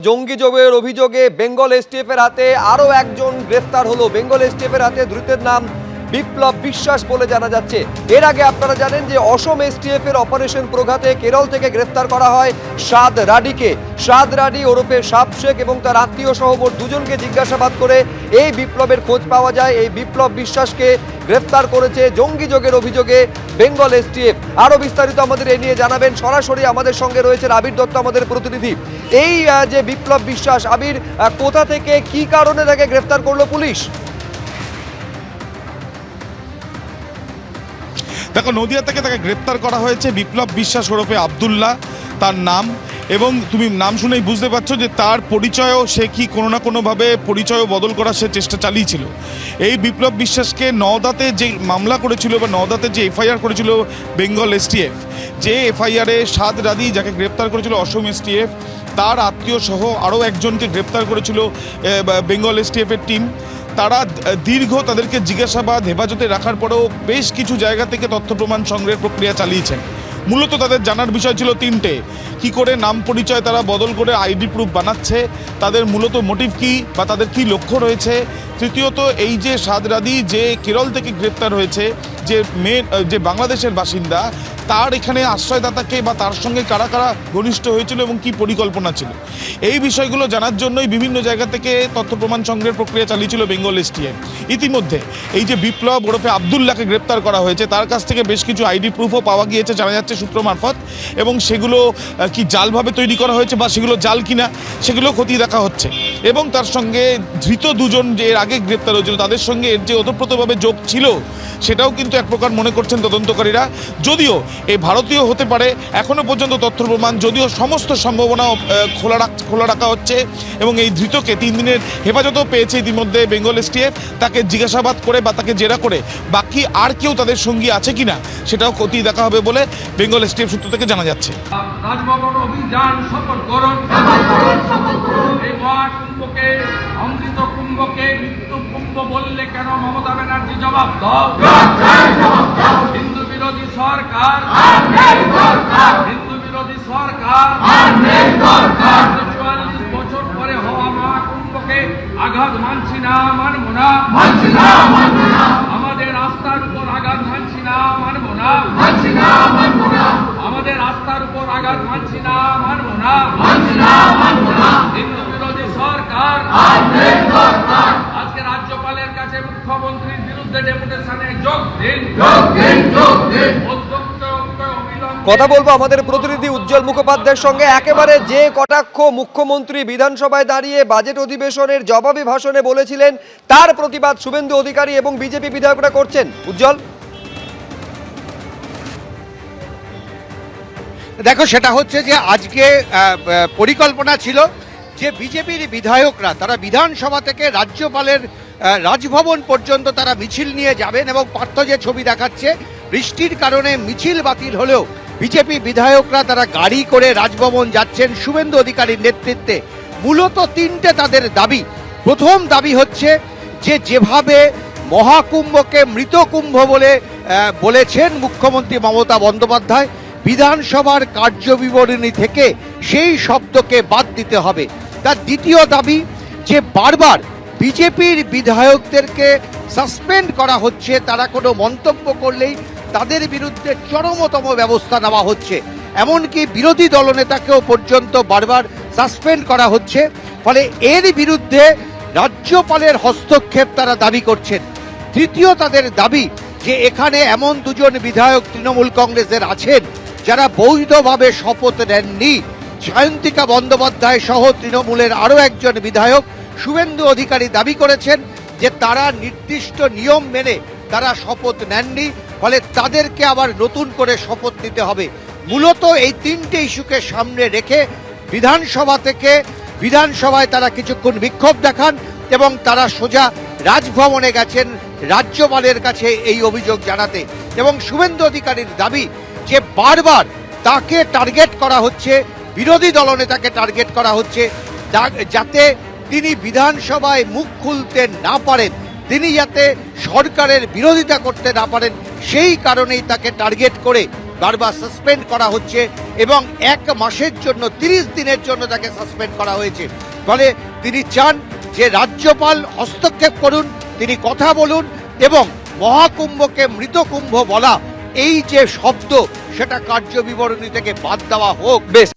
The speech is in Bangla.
জঙ্গি যোগের অভিযোগে বেঙ্গল এসটিএফের হাতে আরও একজন গ্রেফতার হলো। বেঙ্গল এসটিএফের হাতে ধৃতের নাম বিপ্লব বিশ্বাস বলে জানা যাচ্ছে। এর আগে আপনারা জানেন যে অসম এসটিএফের অপারেশন প্রঘাতে কেরল থেকে গ্রেফতার করা হয় সাদ রাডিকে। সাদ রাডি ওরফে সাপ শেখ এবং তার আত্মীয় সহ মোট দুজনকে জিজ্ঞাসাবাদ করে এই বিপ্লবের খোঁজ পাওয়া যায়। এই বিপ্লব বিশ্বাসকে গ্রেফতার করেছে জঙ্গি যোগের অভিযোগে বেঙ্গল এসটিএফ। আরো বিস্তারিত আমাদের এ নিয়ে জানাবেন, সরাসরি আমাদের সঙ্গে রয়েছেন আবির দত্ত, আমাদের প্রতিনিধি। এই যে বিপ্লব বিশ্বাস, আবির, কোথা থেকে কি কারণে তাকে গ্রেফতার করলো পুলিশ? দেখো, নদিয়া থেকে তাকে গ্রেপ্তার করা হয়েছে। বিপ্লব বিশ্বাস ওরফে আব্দুল্লাহ তার নাম, এবং তুমি নাম শুনেই বুঝতে পারছো যে তার পরিচয়ও সে কি কোনো না কোনোভাবে পরিচয়ও বদল করার সে চেষ্টা চালিয়েছিল। এই বিপ্লব বিশ্বাসকে নওদাতে যে মামলা করেছিল বা নওদাতে যে এফআইআর করেছিল বেঙ্গল এসটিএফ, যে এফআইআরে সাদ রাদি যাকে গ্রেপ্তার করেছিল অসম এসটিএফ, তার আত্মীয় সহ আরও একজনকে গ্রেপ্তার করেছিল বেঙ্গল এসটিএফের টিম। তারা দীর্ঘ তাদেরকে জিজ্ঞাসাবাদ হেফাজতে রাখার পরেও বেশ কিছু জায়গা থেকে তথ্য প্রমাণ সংগ্রহের প্রক্রিয়া চালিয়েছেন। মূলত তাদের জানার বিষয় ছিল তিনটে: কি করে নাম পরিচয় তারা বদল করে আইডি প্রুফ বানাচ্ছে, তাদের মূলত মোটিভ কি বা তাদের কি লক্ষ্য রয়েছে, তৃতীয়ত এই যে সাদ রাদি যে কেরল থেকে গ্রেপ্তার হয়েছে, যে বাংলাদেশের বাসিন্দা, তার এখানে আশ্রয়দাতাকে বা তার সঙ্গে কারা কারা ঘনিষ্ঠ হয়েছিল এবং কি পরিকল্পনা ছিল। এই বিষয়গুলো জানার জন্যই বিভিন্ন জায়গা থেকে তথ্য প্রমাণ সংগ্রহের প্রক্রিয়া চালিয়েছিল বেঙ্গল এসটিএফ। ইতিমধ্যে এই যে বিপ্লব ওরফে আব্দুল্লাহকে গ্রেপ্তার করা হয়েছে, তার কাছ থেকে বেশ কিছু আইডি প্রুফও পাওয়া গিয়েছে জানা যাচ্ছে সূত্র মারফত, এবং সেগুলো কি জালভাবে তৈরি করা হয়েছে বা সেগুলো জাল কিনা সেগুলো খতিয়ে দেখা হচ্ছে। এবং তার সঙ্গে ধৃত দুজন যে এর আগে গ্রেপ্তার হয়েছিল, তাদের সঙ্গে এর যে ওতপ্রোতভাবে যোগ ছিল সেটাও কিন্তু এক প্রকার মনে করছেন তদন্তকারীরা। যদিও এই ভারতীয় হতে পারে, এখনও পর্যন্ত তথ্য প্রমাণ, যদিও সমস্ত সম্ভাবনা খোলা রাখা হচ্ছে, এবং এই ধৃতকে 3 দিনের হেফাজতও পেয়েছে ইতিমধ্যে বেঙ্গল এসটিএফ। তাকে জিজ্ঞাসাবাদ করে বা তাকে জেরা করে বাকি আর কেউ তাদের সঙ্গী আছে কিনা সেটাও খতিয়ে দেখা হবে বলে বেঙ্গল এসটিএফ সূত্র থেকে জানা যাচ্ছে। রাজভবন অভিযান সফল করুন, এই মহাকুম্ভকে, অমৃত কুম্ভকে মৃত্যু কুম্ভ বললে কেন মমতা ব্যানার্জি জবাব দাও। হিন্দু বিরোধী সরকার, হিন্দু বিরোধী সরকার 44 বছর পরে হওয়া মহাকুম্ভকে আঘাত মানছি না, মানব না। আমাদের আস্থার উপর আঘাত মানছি না, মানব না। আমাদের আস্থার উপর আঘাত মানছি না, মানব না। হিন্দু বিরোধী সরকার আজকে রাজ্যপালের কাছে মুখ্যমন্ত্রীর বিরুদ্ধে ডেপুটেশনে যোগ দিন। কথা বলবো আমাদের প্রতিনিধি উজ্জ্বল মুখোপাধ্যায়ের সঙ্গে। একেবারে যে কটাক্ষ মুখ্যমন্ত্রী বিধানসভায় দাঁড়িয়ে বাজেট অধিবেশনের জবাবি ভাষণে বলেছিলেন, তার প্রতিবাদ শুভেন্দু অধিকারী এবং বিজেপি বিধায়করা করছেন। উজ্জ্বল, দেখো, সেটা হচ্ছে যে আজকে পরিকল্পনা ছিল যে বিজেপির বিধায়করা তারা বিধানসভা থেকে রাজ্যপালের রাজভবন পর্যন্ত তারা মিছিল নিয়ে যাবেন, এবং পার্থ যে ছবি দেখাচ্ছে, বৃষ্টির কারণে মিছিল বাতিল হলেও বিজেপি বিধায়করা তারা গাড়ি করে রাজভবন যাচ্ছেন শুভেন্দু অধিকারীর নেতৃত্বে। মূলত তিনটে তাদের দাবি। প্রথম দাবি হচ্ছে যে যেভাবে মহাকুম্ভকে মৃত কুম্ভ বলে বলেছেন মুখ্যমন্ত্রী মমতা বন্দ্যোপাধ্যায়, বিধানসভার কার্যবিবরণী থেকে সেই শব্দকে বাদ দিতে হবে। তার দ্বিতীয় দাবি যে বারবার বিজেপির বিধায়কদেরকে সাসপেন্ড করা হচ্ছে, তারা কোনো মন্তব্য করলেই তাদের বিরুদ্ধে চরমতম ব্যবস্থা নেওয়া হচ্ছে, এমনকি বিরোধী দলনেতাকেও পর্যন্ত বারবার সাসপেন্ড করা হচ্ছে। ফলে এর বিরুদ্ধে রাজ্যপালের হস্তক্ষেপ তারা দাবি করছেন। তৃতীয় তাদের দাবি যে এখানে এমন দুজন বিধায়ক তৃণমূল কংগ্রেসের আছেন যারা বৈধভাবে শপথ নেননি। সায়ন্তিকা বন্দ্যোপাধ্যায় সহ তৃণমূলের আরও একজন বিধায়ক শুভেন্দু অধিকারী দাবি করেছেন যে তারা নির্দিষ্ট নিয়ম মেনে তারা শপথ নেননি, ফলে তাদেরকে আবার নতুন করে শপথ নিতে হবে। মূলত এই তিনটে ইস্যুকে সামনে রেখে বিধানসভায় তারা কিছুক্ষণ বিক্ষোভ দেখান, এবং তারা সোজা রাজভবনে গেছেন রাজ্যপালের কাছে এই অভিযোগ জানাতে। এবং শুভেন্দু অধিকারীর দাবি যে বারবার তাকে টার্গেট করা হচ্ছে, বিরোধী দলনেতাকে টার্গেট করা হচ্ছে, যাতে তিনি বিধানসভায় মুখ খুলতে না পারেন, তিনি যাতে সরকারের বিরোধিতা করতে না পারেন, সেই কারণেই তাকে টার্গেট করে বারবার সাসপেন্ড করা হচ্ছে এবং 1 মাসের জন্য 30 দিনের জন্য তাকে সাসপেন্ড করা হয়েছে। ফলে তিনি চান যে রাজ্যপাল হস্তক্ষেপ করুন, তিনি কথা বলুন এবং মহাকুম্ভকে মৃত কুম্ভ বলা এই যে শব্দ সেটা কার্যবিবরণী থেকে বাদ দেওয়া হোক। বেশ।